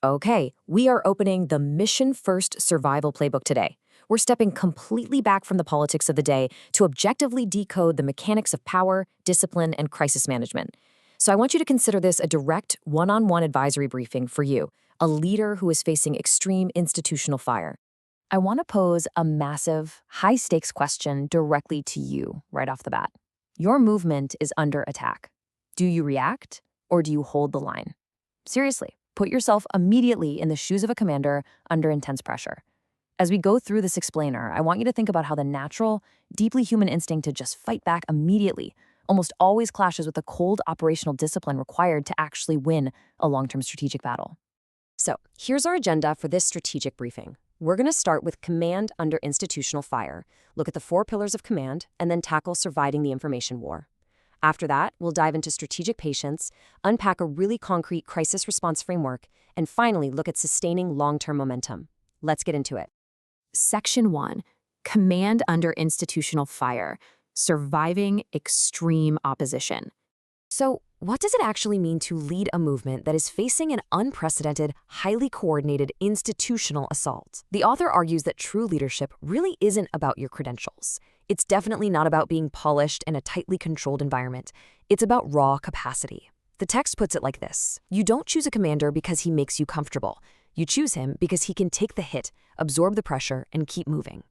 Okay, we are opening the Mission First Survival Playbook today. We're stepping completely back from the politics of the day to objectively decode the mechanics of power, discipline, and crisis management. So I want you to consider this a direct, one-on-one advisory briefing for you, a leader who is facing extreme institutional fire. I want to pose a massive, high-stakes question directly to you right off the bat. Your movement is under attack. Do you react, or do you hold the line? Seriously, put yourself immediately in the shoes of a commander under intense pressure. As we go through this explainer, I want you to think about how the natural, deeply human instinct to just fight back immediately almost always clashes with the cold operational discipline required to actually win a long-term strategic battle. So, here's our agenda for this strategic briefing. We're going to start with command under institutional fire, look at the 4 pillars of command, and then tackle surviving the information war. After that, we'll dive into strategic patience, unpack a really concrete crisis response framework, and finally look at sustaining long-term momentum. Let's get into it. Section 1, Command under Institutional Fire, Surviving Extreme Opposition. So, what does it actually mean to lead a movement that is facing an unprecedented, highly coordinated institutional assault? The author argues that true leadership really isn't about your credentials. It's definitely not about being polished in a tightly controlled environment. It's about raw capacity. The text puts it like this: you don't choose a commander because he makes you comfortable. You choose him because he can take the hit, absorb the pressure, and keep moving.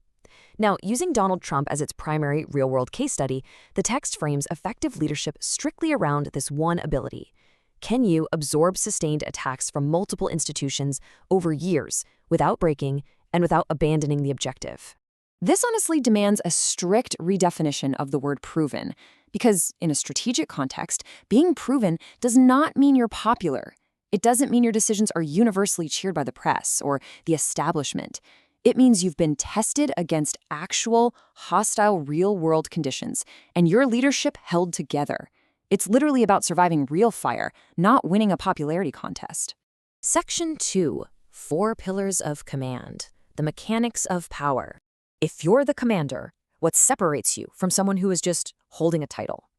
Now, using Donald Trump as its primary real-world case study, the text frames effective leadership strictly around this one ability. Can you absorb sustained attacks from multiple institutions over years without breaking and without abandoning the objective? This honestly demands a strict redefinition of the word proven, because in a strategic context, being proven does not mean you're popular. It doesn't mean your decisions are universally cheered by the press or the establishment. It means you've been tested against actual, hostile, real-world conditions, and your leadership held together. It's literally about surviving real fire, not winning a popularity contest. Section 2, 4 Pillars of Command, the Mechanics of Power. If you're the commander, what separates you from someone who is just holding a title?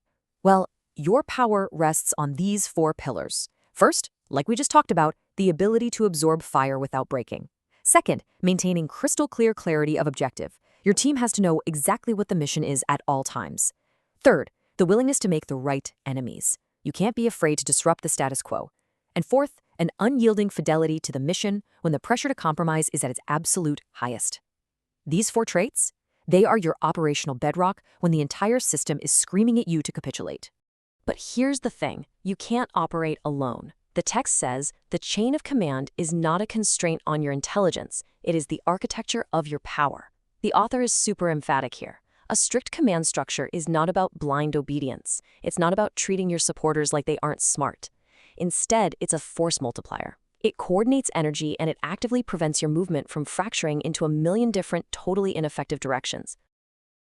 Well, your power rests on these 4 pillars. First, like we just talked about, the ability to absorb fire without breaking. Second, maintaining crystal clear clarity of objective. Your team has to know exactly what the mission is at all times. Third, the willingness to make the right enemies. You can't be afraid to disrupt the status quo. And fourth, an unyielding fidelity to the mission when the pressure to compromise is at its absolute highest. These 4 traits, they are your operational bedrock when the entire system is screaming at you to capitulate. But here's the thing, you can't operate alone. The text says the chain of command is not a constraint on your intelligence, it is the architecture of your power. The author is super emphatic here. A strict command structure is not about blind obedience. It's not about treating your supporters like they aren't smart. Instead, it's a force multiplier. It coordinates energy and it actively prevents your movement from fracturing into a million different, totally ineffective directions.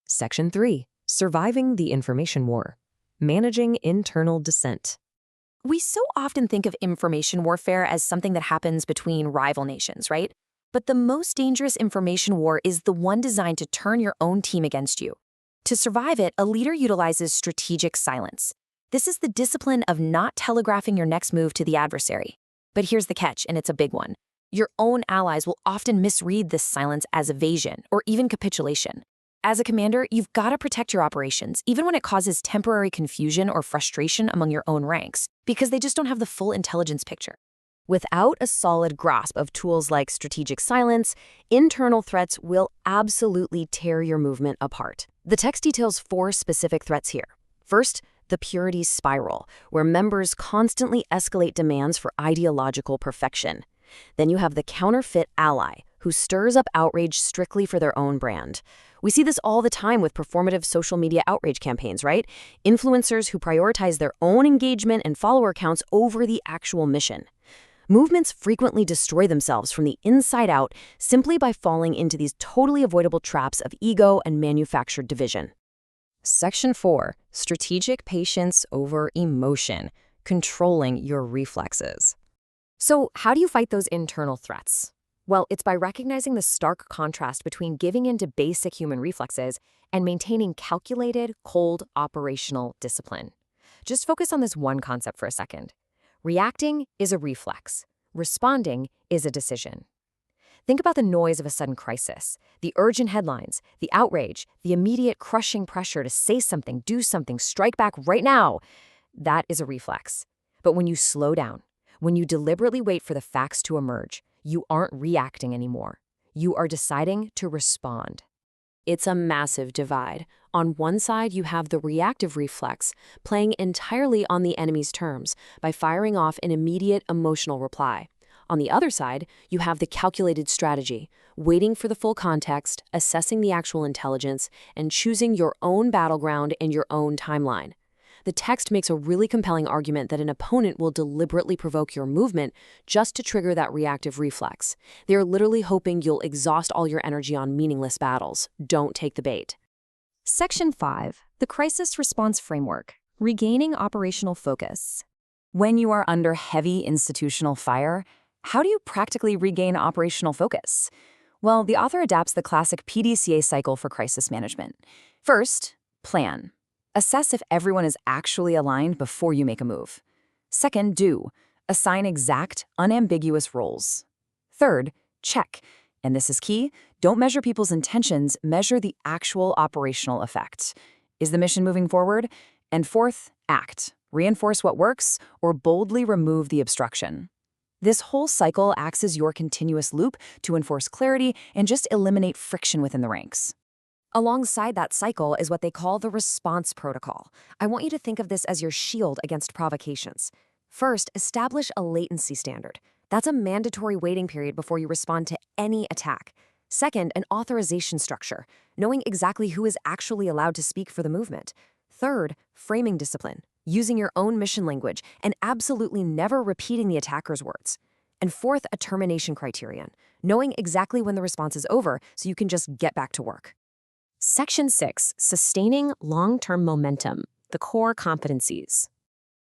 Section 3, Surviving the Information War, Managing Internal Dissent. We so often think of information warfare as something that happens between rival nations, right? But the most dangerous information war is the one designed to turn your own team against you. To survive it, a leader utilizes strategic silence. This is the discipline of not telegraphing your next move to the adversary. But here's the catch, and it's a big one. Your own allies will often misread this silence as evasion or even capitulation. As a commander, you've got to protect your operations, even when it causes temporary confusion or frustration among your own ranks, because they just don't have the full intelligence picture. Without a solid grasp of tools like strategic silence, internal threats will absolutely tear your movement apart. The text details 4 specific threats here. First, the purity spiral, where members constantly escalate demands for ideological perfection. Then you have the counterfeit ally, who stirs up outrage strictly for their own brand. We see this all the time with performative social media outrage campaigns, right? Influencers who prioritize their own engagement and follower counts over the actual mission. Movements frequently destroy themselves from the inside out simply by falling into these totally avoidable traps of ego and manufactured division. Section 4, Strategic Patience over Emotion, Controlling Your Reflexes. So, how do you fight those internal threats? Well, it's by recognizing the stark contrast between giving in to basic human reflexes and maintaining calculated, cold, operational discipline. Just focus on this one concept for a second. Reacting is a reflex. Responding is a decision. Think about the noise of a sudden crisis, the urgent headlines, the outrage, the immediate crushing pressure to say something, do something, strike back right now. That is a reflex. But when you slow down, when you deliberately wait for the facts to emerge, you aren't reacting anymore. You are deciding to respond. It's a massive divide. On one side, you have the reactive reflex, playing entirely on the enemy's terms by firing off an immediate emotional reply. On the other side, you have the calculated strategy, waiting for the full context, assessing the actual intelligence, and choosing your own battleground and your own timeline. The text makes a really compelling argument that an opponent will deliberately provoke your movement just to trigger that reactive reflex. They are literally hoping you'll exhaust all your energy on meaningless battles. Don't take the bait. Section 5. The Crisis Response Framework. Regaining Operational Focus. When you are under heavy institutional fire, how do you practically regain operational focus? Well, the author adapts the classic PDCA cycle for crisis management. First, plan. Assess if everyone is actually aligned before you make a move. Second, do. Assign exact, unambiguous roles. Third, check. And this is key, don't measure people's intentions, measure the actual operational effect. Is the mission moving forward? And fourth, act. Reinforce what works or boldly remove the obstruction. This whole cycle acts as your continuous loop to enforce clarity and just eliminate friction within the ranks. Alongside that cycle is what they call the response protocol. I want you to think of this as your shield against provocations. First, establish a latency standard. That's a mandatory waiting period before you respond to any attack. Second, an authorization structure, knowing exactly who is actually allowed to speak for the movement. Third, framing discipline, using your own mission language and absolutely never repeating the attacker's words. And fourth, a termination criterion, knowing exactly when the response is over so you can just get back to work. Section 6, Sustaining Long-Term Momentum, the Core Competencies.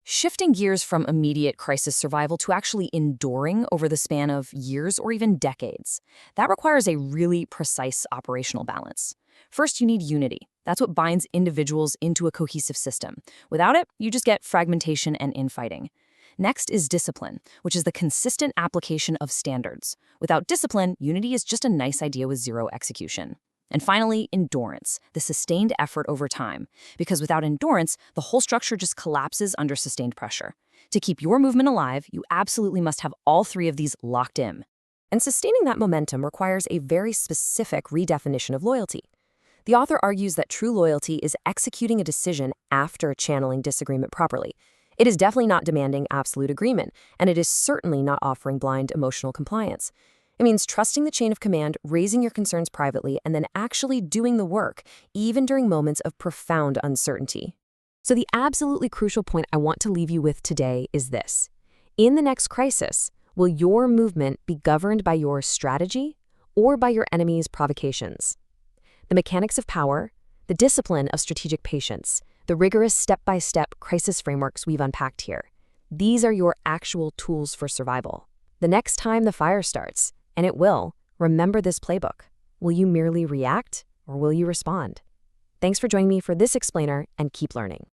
Shifting gears from immediate crisis survival to actually enduring over the span of years or even decades, that requires a really precise operational balance. First, you need unity. That's what binds individuals into a cohesive system. Without it, you just get fragmentation and infighting. Next is discipline, which is the consistent application of standards. Without discipline, unity is just a nice idea with zero execution. And finally, endurance, the sustained effort over time. Because without endurance, the whole structure just collapses under sustained pressure. To keep your movement alive, you absolutely must have all three of these locked in. And sustaining that momentum requires a very specific redefinition of loyalty. The author argues that true loyalty is executing a decision after channeling disagreement properly. It is definitely not demanding absolute agreement, and it is certainly not offering blind emotional compliance. It means trusting the chain of command, raising your concerns privately, and then actually doing the work, even during moments of profound uncertainty. So the absolutely crucial point I want to leave you with today is this. In the next crisis, will your movement be governed by your strategy or by your enemy's provocations? The mechanics of power, the discipline of strategic patience, the rigorous step-by-step crisis frameworks we've unpacked here. These are your actual tools for survival. The next time the fire starts, and it will, remember this playbook. Will you merely react or will you respond? Thanks for joining me for this explainer and keep learning.